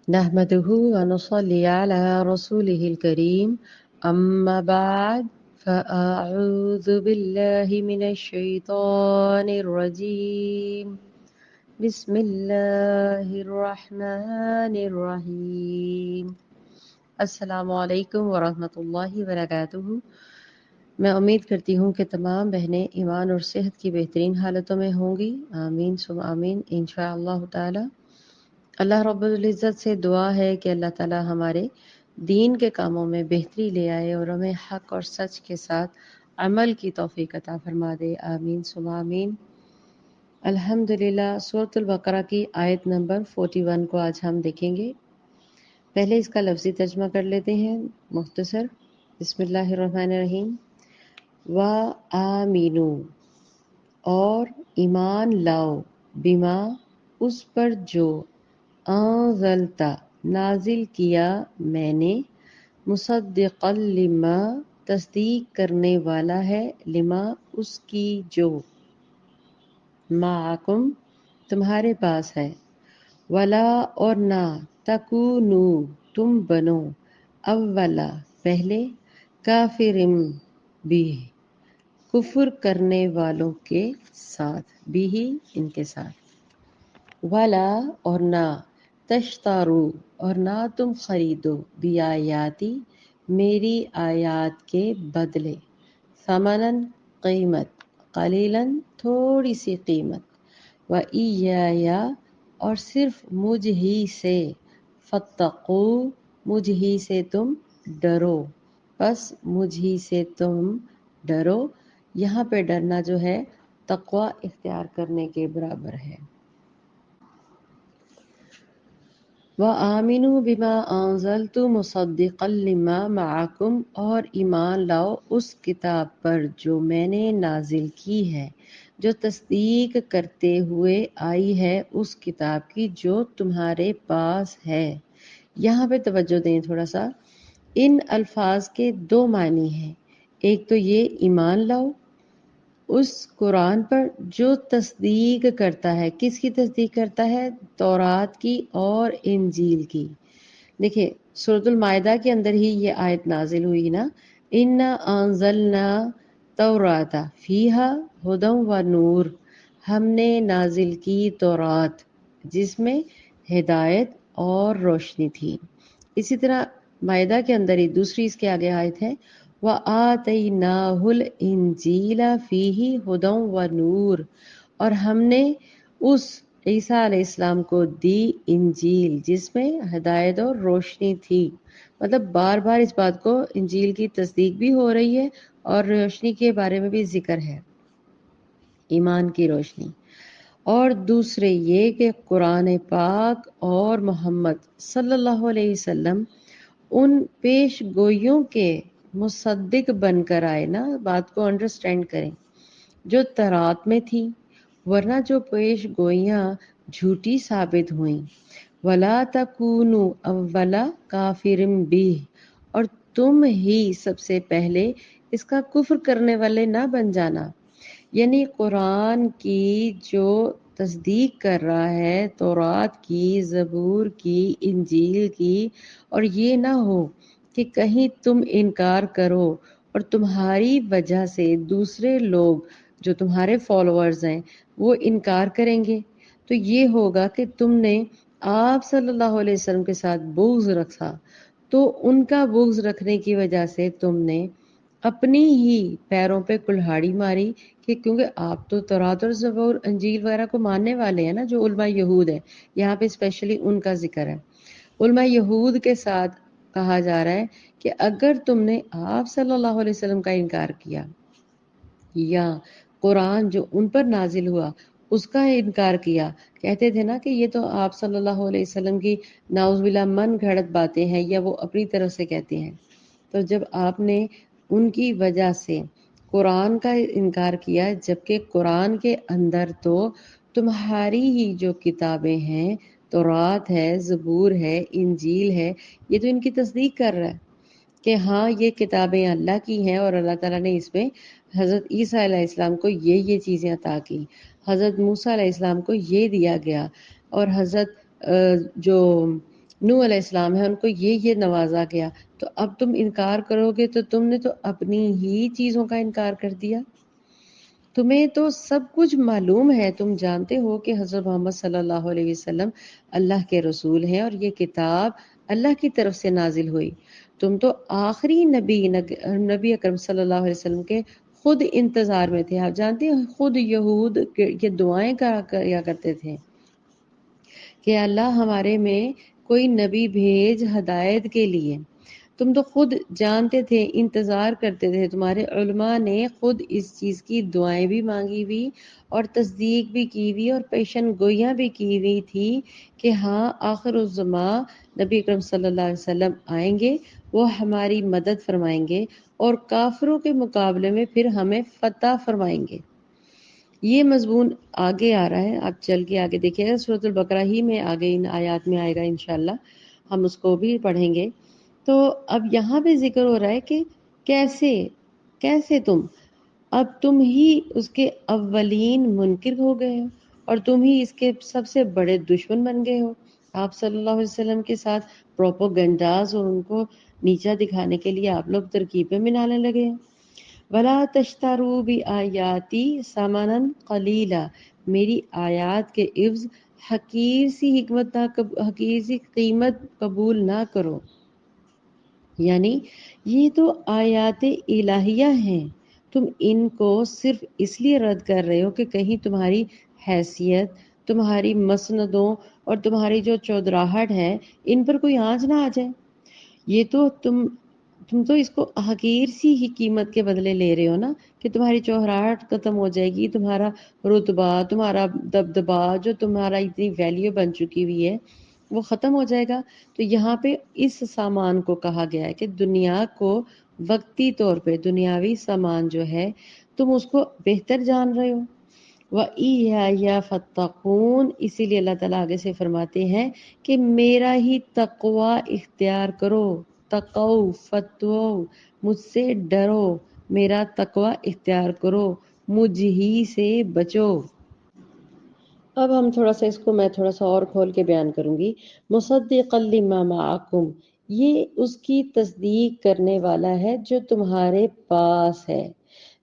نحمده ونصلي على رسوله الكريم أما بعد فأعوذ بالله من الشيطان الرجيم بسم الله الرحمن الرحيم السلام علیکم ورحمۃ اللہ وبرکاتہ۔ میں امید کرتی ہوں کہ تمام بہنیں ایمان اور صحت کی بہترین حالتوں میں ہوں گی، آمین ثم آمین انشاءاللہ تعالی۔ اللہ رب العزت سے دعا ہے کہ اللہ تعالی ہمارے دین کے کاموں میں بہتری لے آئے اور ہمیں حق اور سچ کے ساتھ عمل کی توفیق عطا فرما دے، آمین ثم آمین۔ الحمدللہ سورۃ البقرہ کی آیت نمبر 41 کو آج ہم دیکھیں گے۔ پہلے اس کا لفظی ترجمہ کر لیتے ہیں مختصر۔ بسم اللہ الرحمن الرحیم۔ وَآمِنُوا اور ایمان لاؤ، بما اس پر جو انزلتا نازل کیا میں نے، مصدقا لما تصدیق کرنے والا ہے، لما اس کی جو معکم تمہارے پاس ہے، ولا اور نہ تکونو تم بنو اولا پہلے کافرم بھی کفر کرنے والوں کے ساتھ، بھی ان کے ساتھ، ولا اور نہ تشتارو اور نہ تم خریدو بیایاتی میری آیات کے بدلے، ثمناً قیمت، قلیلاً تھوڑی سی قیمت، وَإِيَّايَ اور صرف مجھ ہی سے، فاتقو مجھ ہی سے تم ڈرو، پس مجھ ہی سے تم ڈرو۔ یہاں پہ ڈرنا جو ہے تقوی اختیار کرنے کے برابر ہے۔ وَآمِنُوا بِمَا أَنزَلْتُ مُصَدِّقًا لِمَا مَعَكُمْ اور ایمان لاؤ اس کتاب پر جو میں نے نازل کی ہے، جو تصدیق کرتے ہوئے آئی ہے اس کتاب کی جو تمہارے پاس ہے۔ یہاں پہ توجہ دیں تھوڑا سا، ان الفاظ کے دو معنی ہیں۔ ایک تو یہ ایمان لاؤ اس قرآن پر جو تصدیق کرتا ہے، کس کی تصدیق کرتا ہے؟ تورات کی اور انجیل کی۔ دیکھیں سورۃ المائدہ کے اندر ہی یہ آیت نازل ہوئی نا، اِنَّا أَنزَلْنَا تَوْرَاتَ فِيهَا هُدًى وَنُورٌ، ہم نے نازل کی تورات جس میں ہدایت اور روشنی تھی۔ اسی طرح مائدہ کے اندر ہی دوسری اس کے آگے آیت ہے، وَآتَيْنَاهُ الْإِنْجِيلَ فِيهِ هُدًى وَنُورٌ اور ہم نے اس عیسیٰ علیہ السلام کو دی انجیل جس میں ہدایت اور روشنی تھی۔ مطلب بار بار اس بات کو انجیل کی تصدیق بھی ہو رہی ہے اور روشنی کے بارے میں بھی ذکر ہے، ایمان کی روشنی۔ اور دوسرے یہ کہ قرآن پاک اور محمد صلی اللہ علیہ وسلم ان پیش گوئیوں کے مصدق بن کر آئے نا، بات کو انڈرسٹینڈ کریں، جو تورات میں تھی، ورنہ جو پیش گوئیاں جھوٹی ثابت ہوئیں۔ ولا تکونوا اول کافر بہ اور تم ہی سب سے پہلے اس کا کفر کرنے والے نہ بن جانا، یعنی قرآن کی جو تصدیق کر رہا ہے، تورات کی، زبور کی، انجیل کی، اور یہ نہ ہو کہ کہیں تم انکار کرو اور تمہاری وجہ سے دوسرے لوگ جو تمہارے فالوورز ہیں وہ انکار کریں گے، تو یہ ہوگا کہ تم نے آپ صلی اللہ علیہ وسلم کے ساتھ بغض رکھا، تو ان کا بغض رکھنے کی وجہ سے تم نے اپنی ہی پیروں پہ کلہاڑی ماری، کہ کیونکہ آپ تو تورات اور زبور انجیل وغیرہ کو ماننے والے ہیں نا، جو علماء یہود ہے، یہاں پہ اسپیشلی ان کا ذکر ہے۔ علماء یہود کے ساتھ کہا جا رہا ہے کہ اگر تم نے آپ صلی اللہ علیہ وسلم کا انکار کیا یا قرآن جو ان پر نازل ہوا اس کا انکار کیا، کہتے تھے نا کہ یہ تو آپ صلی اللہ علیہ وسلم کی نعوذ باللہ من گھڑت باتیں ہیں یا وہ اپنی طرف سے کہتے ہیں، تو جب آپ نے ان کی وجہ سے قرآن کا انکار کیا، جبکہ قرآن کے اندر تو تمہاری ہی جو کتابیں ہیں، تورات ہے، زبور ہے، انجیل ہے، یہ تو ان کی تصدیق کر رہا ہے کہ ہاں یہ کتابیں اللہ کی ہیں اور اللہ تعالیٰ نے اس میں حضرت عیسیٰ علیہ السلام کو یہ چیزیں عطا کی، حضرت موسیٰ علیہ السلام کو یہ دیا گیا، اور حضرت جو نوح علیہ السلام ہے، ان کو یہ نوازا گیا، تو اب تم انکار کرو گے تو تم نے تو اپنی ہی چیزوں کا انکار کر دیا۔ تمہیں تو سب کچھ معلوم ہے، تم جانتے ہو کہ حضرت محمد صلی اللہ علیہ وسلم اللہ کے رسول ہیں اور یہ کتاب اللہ کی طرف سے نازل ہوئی۔ تم تو آخری نبی اکرم صلی اللہ علیہ وسلم کے خود انتظار میں تھے۔ آپ جانتے ہیں خود یہود یہ دعائیں کیا کرتے تھے کہ اللہ ہمارے میں کوئی نبی بھیج ہدایت کے لیے۔ تم تو خود جانتے تھے، انتظار کرتے تھے، تمہارے علماء نے خود اس چیز کی دعائیں بھی مانگی ہوئی اور تصدیق بھی کی ہوئی اور پیشن گوئیاں بھی کی ہوئی تھی کہ ہاں آخر الزماں نبی اکرم صلی اللہ علیہ وسلم آئیں گے، وہ ہماری مدد فرمائیں گے اور کافروں کے مقابلے میں پھر ہمیں فتح فرمائیں گے۔ یہ مضمون آگے آ رہا ہے، آپ چل کے آگے دیکھیے گا، سورۃ البقرہ ہی میں آگے ان آیات میں آئے گا انشاءاللہ، ہم اس کو بھی پڑھیں گے۔ تو اب یہاں پہ ذکر ہو رہا ہے کہ کیسے اب تم ہی اس کے اولین منکر ہو گئے ہو اور تم ہی اس کے سب سے بڑے دشمن بن گئے ہو۔ آپ صلی اللہ علیہ وسلم کے ساتھ پروپوگنڈاز اور ان کو نیچا دکھانے کے لیے آپ لوگ ترکیبیں بنانے لگے ہیں۔ وَلَا تَشْتَرُوا بِآيَاتِي ثَمَنًا قَلِيلًا، میری آیات کے عوض حقیر سی قیمت قبول نہ کرو۔ یعنی یہ تو آیات الہیہ ہیں، تم ان کو صرف اس لیے رد کر رہے ہو کہ کہیں تمہاری حیثیت، تمہاری مسندوں اور تمہاری جو چودراہٹ ہے ان پر کوئی آنچ نہ آ جائے۔ یہ تو تم تو اس کو حقیر سی ہی قیمت کے بدلے لے رہے ہو نا، کہ تمہاری چوہراہٹ ختم ہو جائے گی، تمہارا رتبہ، تمہارا دبدبہ جو تمہارا اتنی ویلیو بن چکی ہوئی ہے وہ ختم ہو جائے گا۔ تو یہاں پہ اس سامان کو کہا گیا ہے کہ دنیا کو وقتی طور پہ دنیاوی سامان جو ہے تم اس کو بہتر جان رہے ہو۔ وَإِيَّايَ فَاتَّقُونِ، اسی لیے اللہ تعالیٰ آگے سے فرماتے ہیں کہ میرا ہی تقوی اختیار کرو، تقو فتو، مجھ سے ڈرو، میرا تقوی اختیار کرو، مجھ ہی سے بچو۔ اب ہم میں تھوڑا سا اور کھول کے بیان کروں گی۔ مصدقا لما معکم، یہ اس کی تصدیق کرنے والا ہے جو تمہارے پاس ہے۔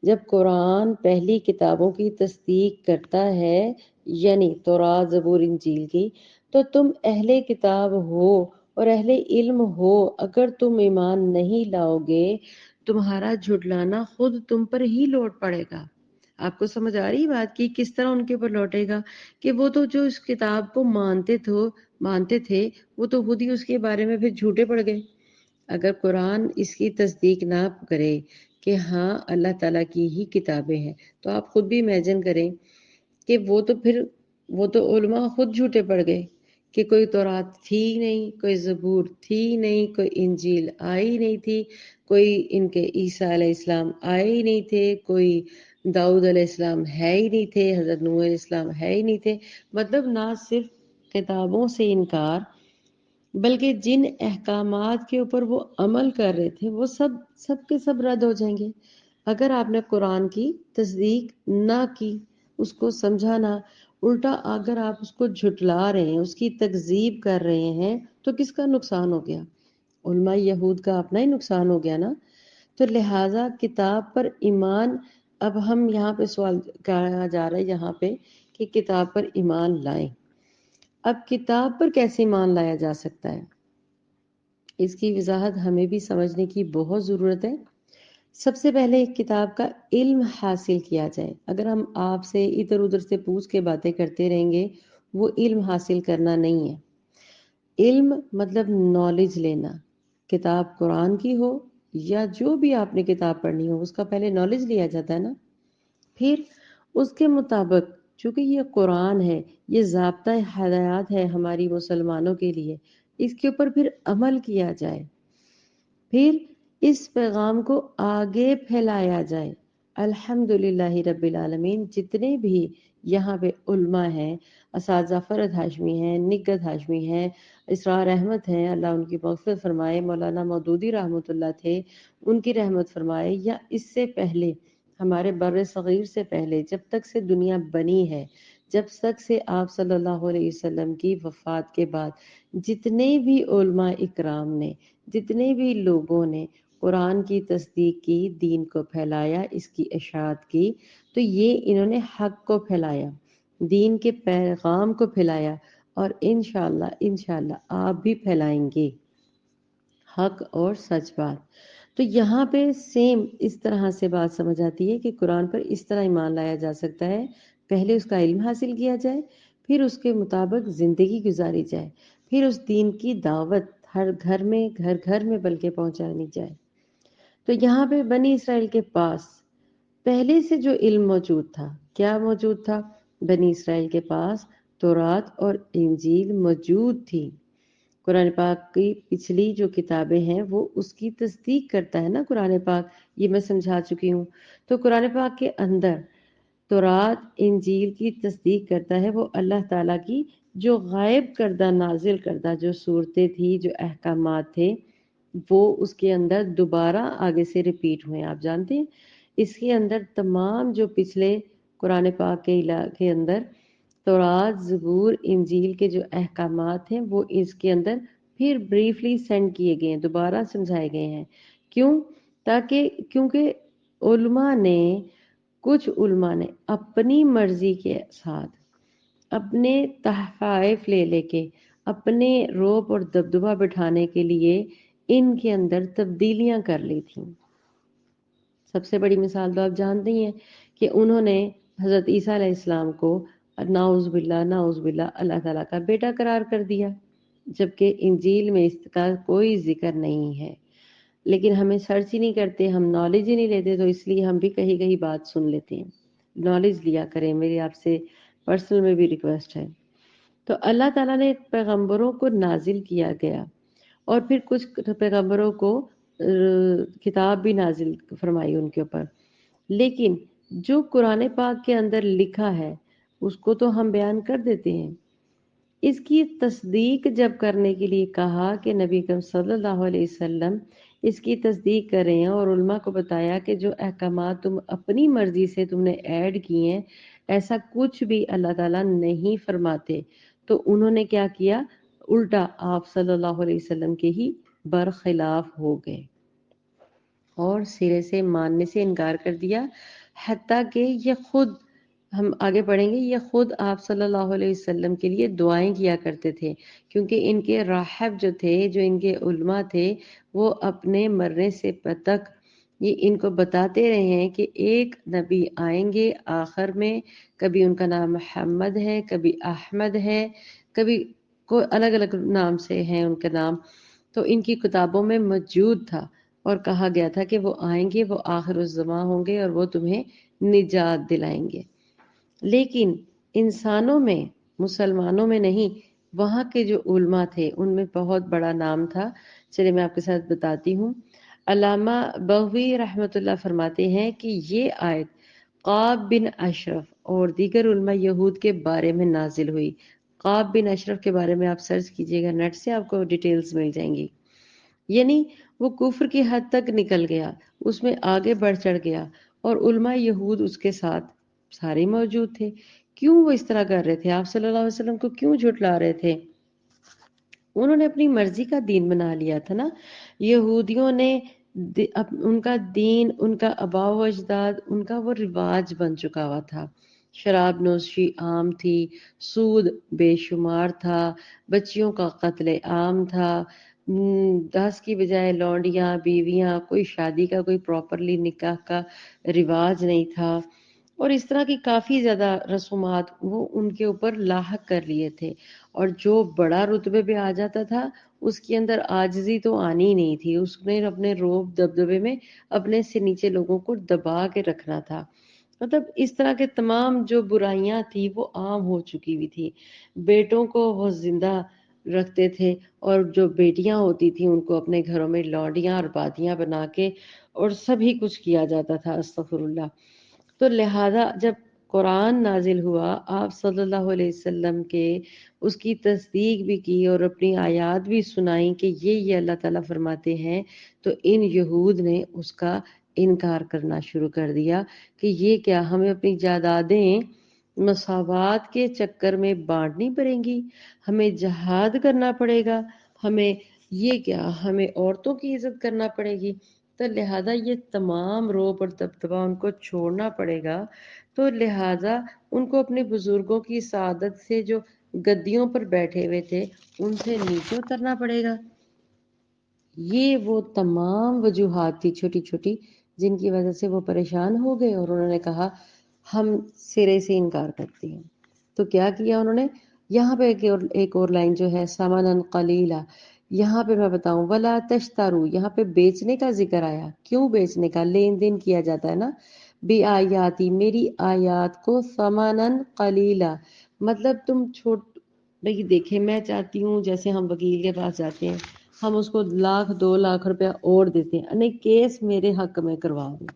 جب قرآن پہلی کتابوں کی تصدیق کرتا ہے، یعنی تورات، زبور، انجیل کی، تو تم اہل کتاب ہو اور اہل علم ہو، اگر تم ایمان نہیں لاؤ گے تمہارا جھٹلانا خود تم پر ہی لوٹ پڑے گا۔ آپ کو سمجھ آ رہی بات کی کس طرح ان کے اوپر لوٹے گا؟ کہ وہ تو جو اس کتاب کو مانتے تھے وہ تو خود ہی اس کے بارے میں پھر جھوٹے پڑ گئے۔ اگر قرآن اس کی تصدیق نہ کرے کہ ہاں اللہ تعالیٰ کی ہی کتابیں ہیں، تو آپ خود بھی امیجن کریں کہ وہ تو علماء خود جھوٹے پڑ گئے کہ کوئی تورات تھی نہیں، کوئی زبور تھی نہیں، کوئی انجیل آئی نہیں تھی، کوئی ان کے عیسیٰ علیہ السلام آئے ہی نہیں تھے، کوئی داؤد علیہ السلام ہے ہی نہیں تھے، حضرت نوح علیہ السلام ہے ہی نہیں تھے۔ مطلب نہ صرف کتابوں سے انکار، بلکہ جن احکامات کے اوپر وہ عمل کر رہے تھے وہ سب کے سب رد ہو جائیں گے اگر آپ نے قرآن کی تصدیق نہ کی، اس کو سمجھا نہ، الٹا اگر آپ اس کو جھٹلا رہے ہیں، اس کی تکذیب کر رہے ہیں، تو کس کا نقصان ہو گیا؟ علماء یہود کا اپنا ہی نقصان ہو گیا نا۔ تو لہٰذا کتاب پر ایمان، اب ہم یہاں پہ سوال کہا جا رہا ہے یہاں پہ کہ کتاب پر ایمان لائیں۔ اب کتاب پر کیسے ایمان لایا جا سکتا ہے، اس کی وضاحت ہمیں بھی سمجھنے کی بہت ضرورت ہے۔ سب سے پہلے کتاب کا علم حاصل کیا جائے۔ اگر ہم آپ سے ادھر ادھر سے پوچھ کے باتیں کرتے رہیں گے، وہ علم حاصل کرنا نہیں ہے۔ علم مطلب نالج لینا، کتاب قرآن کی ہو یا جو بھی آپ نے کتاب پڑھنی ہو، اس کا پہلے نالج لیا جاتا ہے نا، پھر اس کے مطابق، چونکہ یہ قرآن ہے، یہ ضابطہ ہدایات ہے ہماری مسلمانوں کے لیے، اس کے اوپر پھر عمل کیا جائے، پھر اس پیغام کو آگے پھیلایا جائے۔ الحمدللہ رب العالمین، جتنے بھی یہاں پہ علماء ہیں، اساتذہ فرد ہاشمی ہیں، نگہت ہاشمی ہیں، اسرار احمد ہیں، اللہ ان کی مغفرت فرمائے، مولانا مودودی رحمۃ اللہ تھے، ان کی رحمت فرمائے، یا اس سے پہلے ہمارے بر صغیر سے پہلے جب تک سے دنیا بنی ہے، جب تک سے آپ صلی اللہ علیہ وسلم کی وفات کے بعد جتنے بھی علماء اکرام نے، جتنے بھی لوگوں نے قرآن کی تصدیق کی، دین کو پھیلایا، اس کی اشاعت کی، تو یہ انہوں نے حق کو پھیلایا، دین کے پیغام کو پھیلایا، اور انشاءاللہ آپ بھی پھیلائیں گے حق اور سچ بات۔ تو یہاں پہ سیم اس طرح سے بات سمجھ آتی ہے کہ قرآن پر اس طرح ایمان لایا جا سکتا ہے، پہلے اس کا علم حاصل کیا جائے، پھر اس کے مطابق زندگی گزاری جائے، پھر اس دین کی دعوت ہر گھر گھر میں بلکہ پہنچانی جائے۔ تو یہاں پہ بنی اسرائیل کے پاس پہلے سے جو علم موجود تھا، کیا موجود تھا؟ بنی اسرائیل کے پاس تورات اور انجیل موجود تھی۔ قرآن پاک کی پچھلی جو کتابیں ہیں وہ اس کی تصدیق کرتا ہے نا قرآن پاک، یہ میں سمجھا چکی ہوں۔ تو قرآن پاک کے اندر تورات انجیل کی تصدیق کرتا ہے وہ اللہ تعالیٰ کی جو غائب کردہ نازل کردہ جو صورتیں تھی، جو احکامات تھے، وہ اس کے اندر دوبارہ آگے سے ریپیٹ ہوئے ہیں۔ آپ جانتے ہیں اس کے اندر تمام جو پچھلے قرآن پاک کے اندر تورات، زبور، انجیل کے جو احکامات ہیں وہ اس کے اندر پھر بریفلی سینڈ کیے گئے ہیں، دوبارہ سمجھائے گئے ہیں۔ کیوں؟ کیونکہ کچھ علماء نے اپنی مرضی کے ساتھ اپنے تحائف لے کے اپنے روب اور دبدبہ بٹھانے کے لیے ان کے اندر تبدیلیاں کر لی تھیں۔ سب سے بڑی مثال تو آپ جانتے ہی ہیں کہ انہوں نے حضرت عیسیٰ علیہ السلام کو نعوذ باللہ اللہ تعالیٰ کا بیٹا قرار کر دیا، جبکہ انجیل میں اس کا کوئی ذکر نہیں ہے۔ لیکن ہمیں سرچ ہی نہیں کرتے، ہم نالج ہی نہیں لیتے، تو اس لیے ہم بھی کہیں بات سن لیتے ہیں۔ نالج لیا کریں، میری آپ سے پرسنل میں بھی ریکویسٹ ہے۔ تو اللہ تعالیٰ نے پیغمبروں کو نازل کیا گیا، اور پھر کچھ پیغمبروں کو کتاب بھی نازل فرمائی ان کے اوپر، لیکن جو قرآن پاک کے اندر لکھا ہے اس کو تو ہم بیان کر دیتے ہیں۔ اس کی تصدیق جب کرنے کے لیے کہا کہ نبی اکرم صلی اللہ علیہ وسلم اس کی تصدیق کریں، اور علماء کو بتایا کہ جو احکامات تم اپنی مرضی سے تم نے ایڈ کیے ہیں ایسا کچھ بھی اللہ تعالیٰ نہیں فرماتے، تو انہوں نے کیا کیا؟ الٹا آپ صلی اللہ علیہ وسلم کے ہی برخلاف ہو گئے اور سرے سے ماننے سے انکار کر دیا، حتیٰ کہ یہ خود، ہم آگے پڑھیں گے، یہ خود آپ صلی اللہ علیہ وسلم کے لیے دعائیں کیا کرتے تھے، کیونکہ ان کے راہب جو تھے، جو ان کے علماء تھے، وہ اپنے مرنے سے تک یہ ان کو بتاتے رہے ہیں کہ ایک نبی آئیں گے آخر میں، کبھی ان کا نام محمد ہے، کبھی احمد ہے، کبھی کوئی الگ الگ نام سے ہیں ان کا نام، تو ان کی کتابوں میں موجود تھا، اور کہا گیا تھا کہ وہ آئیں گے، وہ آخر الزماں ہوں گے اور وہ تمہیں نجات دلائیں گے۔ لیکن انسانوں میں، مسلمانوں میں نہیں، وہاں کے جو علماء تھے ان میں بہت بڑا نام تھا۔ چلیے میں آپ کے ساتھ بتاتی ہوں۔ علامہ بغوی رحمۃ اللہ فرماتے ہیں کہ یہ آیت قاب بن اشرف اور دیگر علماء یہود کے بارے میں نازل ہوئی۔ قاب بن اشرف کے بارے میں آپ سرچ کیجئے گا نیٹ سے، آپ کو ڈیٹیلز مل جائیں گی۔ یعنی وہ کفر کی حد تک نکل گیا، اس میں آگے بڑھ چڑھ گیا، اور علماء یہود اس کے ساتھ سارے موجود تھے۔ کیوں وہ اس طرح کر رہے تھے؟ آپ صلی اللہ علیہ وسلم کو کیوں جھٹلا رہے تھے؟ انہوں نے اپنی مرضی کا دین بنا لیا تھا نا۔ یہودیوں نے ان کا دین، ان کا آباء و اجداد، ان کا وہ رواج بن چکا ہوا تھا۔ شراب نوشی عام تھی، سود بے شمار تھا، بچیوں کا قتل عام تھا، 10 کی بجائے لونڈیاں، بیویاں، کوئی شادی کا کوئی پراپرلی نکاح کا رواج نہیں تھا، اور اس طرح کی کافی زیادہ رسومات وہ ان کے اوپر لاحق کر لیے تھے، اور جو بڑا رتبے پہ آ جاتا تھا اس کے اندر عاجزی تو آنی ہی نہیں تھی، اس نے اپنے روب دبدبے میں اپنے سے نیچے لوگوں کو دبا کے رکھنا تھا۔ مطلب اس طرح کے تمام جو برائیاں تھی وہ عام ہو چکی ہوئی تھی۔ بیٹوں کو وہ زندہ رکھتے تھے، اور جو بیٹیاں ہوتی تھیں ان کو اپنے گھروں میں لونڈیاں اور بادیاں بنا کے اور سبھی کچھ کیا جاتا تھا، استغفر اللہ۔ تو لہذا جب قرآن نازل ہوا، آپ صلی اللہ علیہ وسلم کے اس کی تصدیق بھی کی اور اپنی آیات بھی سنائیں کہ یہ اللہ تعالیٰ فرماتے ہیں، تو ان یہود نے اس کا انکار کرنا شروع کر دیا کہ یہ کیا، ہمیں اپنی جائیدادیں مساوات کے چکر میں بانٹنی پڑیں گی، ہمیں جہاد کرنا پڑے گا، ہمیں یہ کیا، ہمیں عورتوں کی عزت کرنا پڑے گی، تو لہٰذا یہ تمام روب اور دبدبہ ان کو چھوڑنا پڑے گا۔ تو لہٰذا ان کو اپنے بزرگوں کی سعادت سے جو گدیوں پر بیٹھے ہوئے تھے ان سے نیچے اترنا پڑے گا۔ یہ وہ تمام وجوہات تھی چھوٹی چھوٹی جن کی وجہ سے وہ پریشان ہو گئے، اور انہوں نے کہا ہم سرے سے انکار کرتے ہیں۔ تو کیا کیا انہوں نے؟ یہاں پہ ایک اور لائن جو ہے سمنن قلیلا، یہاں پہ میں بتاؤں ولا تشترو، یہاں پہ بیچنے کا ذکر آیا۔ کیوں بیچنے کا؟ لین دین کیا جاتا ہے نا۔ بی آیاتی، میری آیات کو، سمنن قلیلا مطلب تم بھئی دیکھیں، میں چاہتی ہوں جیسے ہم وکیل کے پاس جاتے ہیں، ہم اس کو 1,00,000 2,00,000 روپیہ اور دیتے ہیں، نہیں کیس میرے حق میں کروا دو،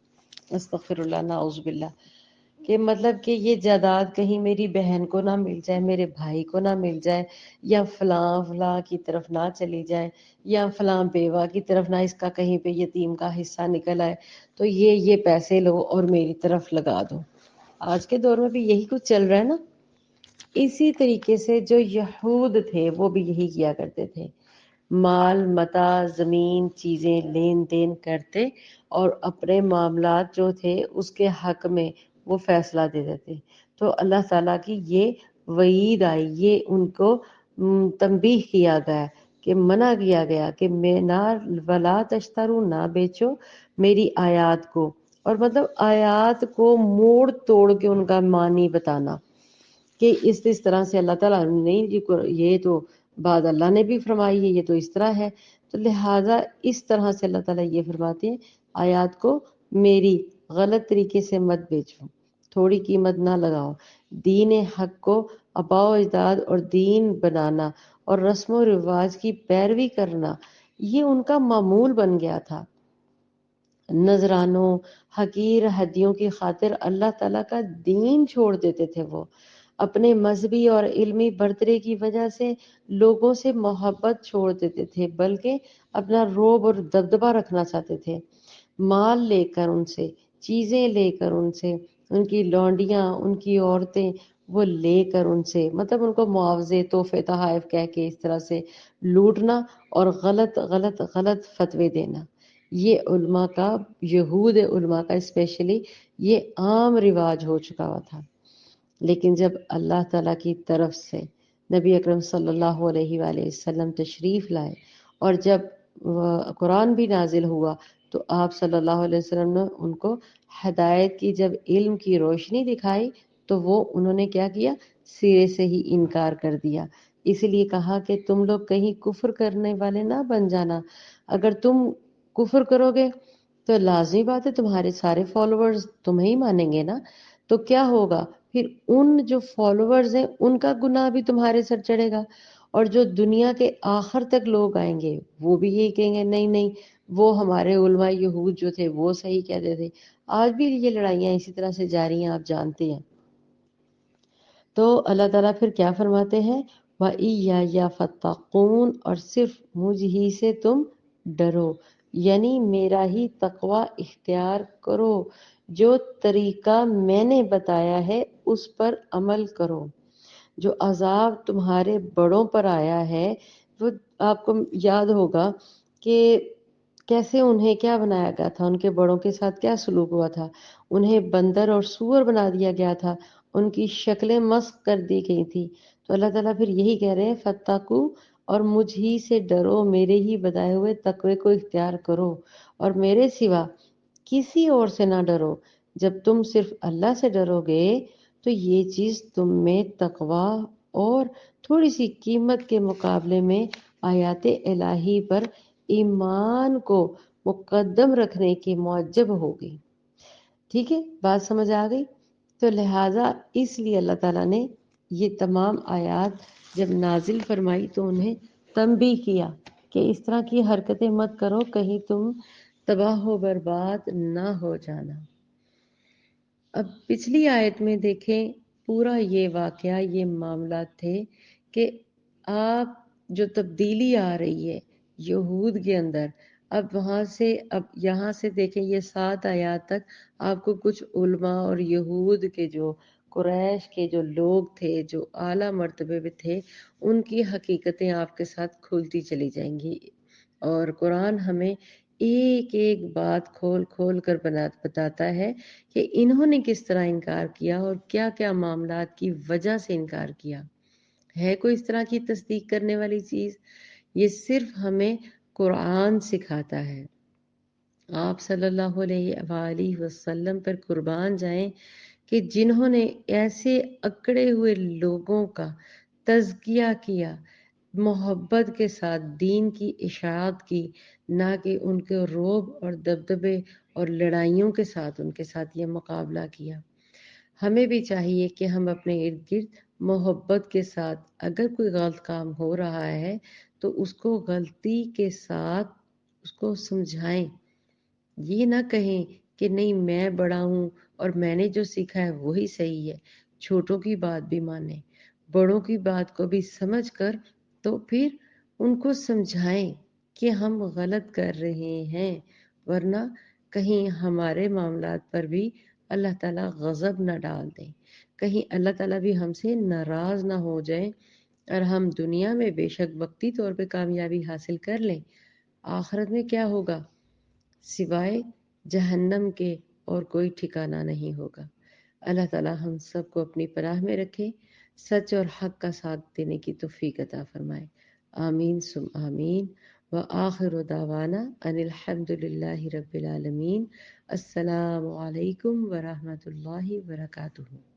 استغفر اللہ نعوذ باللہ، کہ مطلب کہ یہ جائیداد کہیں میری بہن کو نہ مل جائے، میرے بھائی کو نہ مل جائے، یا فلاں فلاں کی طرف نہ چلی جائے، یا فلاں بیوہ کی طرف نہ اس کا کہیں پہ یتیم کا حصہ نکل آئے، تو یہ پیسے لو اور میری طرف لگا دو۔ آج کے دور میں بھی یہی کچھ چل رہا ہے نا۔ اسی طریقے سے جو یہود تھے وہ بھی یہی کیا کرتے تھے، مال متاع زمین چیزیں لین دین کرتے اور اپنے معاملات جو تھے اس کے حق میں وہ فیصلہ دے دیتے۔ تو اللہ تعالیٰ کی یہ وعید آئی، یہ ان کو تنبیہ کیا گیا کہ منع کیا گیا کہ میں نہ ولا تشترو، نہ بیچو میری آیات کو، اور مطلب آیات کو موڑ توڑ کے ان کا معنی بتانا کہ اس طرح سے اللہ تعالیٰ نہیں، یہ تو بات اللہ نے بھی فرمائی ہے، یہ تو اس طرح ہے، تو لہٰذا اس طرح سے اللہ تعالیٰ یہ فرماتے ہیں آیات کو میری غلط طریقے سے مت بیچو، تھوڑی قیمت نہ لگاؤ، دین حق کو آباء و اجداد اور دین بنانا اور رسم و رواج کی پیروی کرنا یہ ان کا معمول بن گیا تھا۔ نذرانوں حقیر ہدیوں کی خاطر اللہ تعالیٰ کا دین چھوڑ دیتے تھے، وہ اپنے مذہبی اور علمی برتری کی وجہ سے لوگوں سے محبت چھوڑ دیتے تھے، بلکہ اپنا رعب اور دبدبہ رکھنا چاہتے تھے، مال لے کر ان سے، چیزیں لے کر ان سے، ان کی لونڈیاں ان کی عورتیں وہ لے کر ان سے، مطلب ان کو معاوضے تحفے تحائف کہہ کے اس طرح سے لوٹنا اور غلط غلط غلط فتوے دینا۔ یہ علماء کا، یہود علماء کا اسپیشلی یہ عام رواج ہو چکا ہوا تھا۔ لیکن جب اللہ تعالیٰ کی طرف سے نبی اکرم صلی اللہ علیہ وآلہ وسلم تشریف لائے اور جب قرآن بھی نازل ہوا تو آپ صلی اللہ علیہ وسلم نے ان کو ہدایت کی جب علم کی روشنی دکھائی تو وہ انہوں نے کیا کیا؟ سرے سے ہی انکار کر دیا۔ اس لیے کہا کہ تم لوگ کہیں کفر کرنے والے نہ بن جانا، اگر تم کفر کرو گے تو لازمی بات ہے تمہارے سارے فالوورز تمہیں ہی مانیں گے نا، تو کیا ہوگا پھر؟ ان جو فالوورز ہیں ان کا گناہ بھی تمہارے سر چڑھے گا، اور جو دنیا کے آخر تک لوگ آئیں گے وہ بھی یہی کہیں گے نہیں نہیں وہ ہمارے علماء یہود جو تھے وہ صحیح کہتے تھے۔ آج بھی یہ لڑائیاں اسی طرح سے جاری ہیں، آپ جانتے ہیں۔ تو اللہ تعالیٰ پھر کیا فرماتے ہیں؟ وَإِيَّایَ فَاتَّقُونِ، اور صرف مجھ ہی سے تم ڈرو، یعنی میرا ہی تقوی اختیار کرو، جو طریقہ میں نے بتایا ہے اس پر عمل کرو۔ جو عذاب تمہارے بڑوں پر آیا ہے وہ آپ کو یاد ہوگا کہ کیسے انہیں کیا بنایا گیا تھا، ان کے بڑوں کے ساتھ کیا سلوک ہوا تھا، انہیں بندر اور سور بنا دیا گیا تھا، ان کی شکلیں مسخ کر دی گئی تھی۔ تو اللہ تعالیٰ پھر یہی کہہ رہے ہیں فتقو، اور مجھ ہی سے ڈرو، میرے ہی بتائے ہوئے تقوی کو اختیار کرو اور میرے سوا کسی اور سے نہ ڈرو۔ جب تم صرف اللہ سے ڈرو گے تو یہ چیز تم میں تقوی اور تھوڑی سی قیمت کے مقابلے میں آیات الہی پر ایمان کو مقدم رکھنے کی موجب ہوگی۔ ٹھیک ہے، بات سمجھ آ گئی؟ تو لہٰذا اس لیے اللہ تعالیٰ نے یہ تمام آیات جب نازل فرمائی تو انہیں تنبیہ کیا کہ اس طرح کی حرکتیں مت کرو، کہیں تم تباہ و برباد نہ ہو جانا۔ اب پچھلی آیت میں دیکھیں پورا یہ واقعہ، یہ معاملات تھے کہ آپ جو تبدیلی آ رہی ہے یہود کے اندر، اب وہاں سے اب یہاں سے دیکھیں یہ 7 آیات تک آپ کو کچھ علماء اور یہود کے جو قریش کے جو لوگ تھے، جو اعلیٰ مرتبے پہ تھے، ان کی حقیقتیں آپ کے ساتھ کھلتی چلی جائیں گی، اور قرآن ہمیں ایک ایک بات کھول کھول کر بتاتا ہے کہ انہوں نے کس طرح انکار کیا اور کیا کیا معاملات کی وجہ سے انکار کیا۔ ہے کوئی اس طرح کی تصدیق کرنے والی چیز؟ یہ صرف ہمیں قرآن سکھاتا ہے۔ آپ صلی اللہ علیہ وآلہ وسلم پر قربان جائیں کہ جنہوں نے ایسے اکڑے ہوئے لوگوں کا تزکیہ کیا، محبت کے ساتھ دین کی اشاعت کی، نہ کہ ان کے رعب اور دبدبے اور لڑائیوں کے ساتھ ان کے ساتھ یہ مقابلہ کیا۔ ہمیں بھی چاہیے کہ ہم اپنے ارد گرد محبت کے ساتھ اگر کوئی غلط کام ہو رہا ہے تو اس کو غلطی کے ساتھ اس کو سمجھائیں، یہ نہ کہیں کہ نہیں میں بڑا ہوں اور میں نے جو سیکھا ہے وہی صحیح ہے۔ چھوٹوں کی بات بھی مانیں، بڑوں کی بات کو بھی سمجھ کر تو پھر ان کو سمجھائیں کہ ہم غلط کر رہے ہیں، ورنہ کہیں ہمارے معاملات پر بھی اللہ تعالیٰ غضب نہ ڈال دیں، کہیں اللہ تعالیٰ بھی ہم سے ناراض نہ ہو جائیں، اور ہم دنیا میں بے شک وقتی طور پہ کامیابی حاصل کر لیں، آخرت میں کیا ہوگا سوائے جہنم کے اور کوئی ٹھکانہ نہیں ہوگا۔ اللہ تعالیٰ ہم سب کو اپنی پناہ میں رکھے، سچ اور حق کا ساتھ دینے کی توفیق عطا فرمائے۔ آمین ثم آمین، وآخر دعوانا ان الحمد للہ رب العالمین۔ السلام علیکم ورحمۃ اللہ وبرکاتہ۔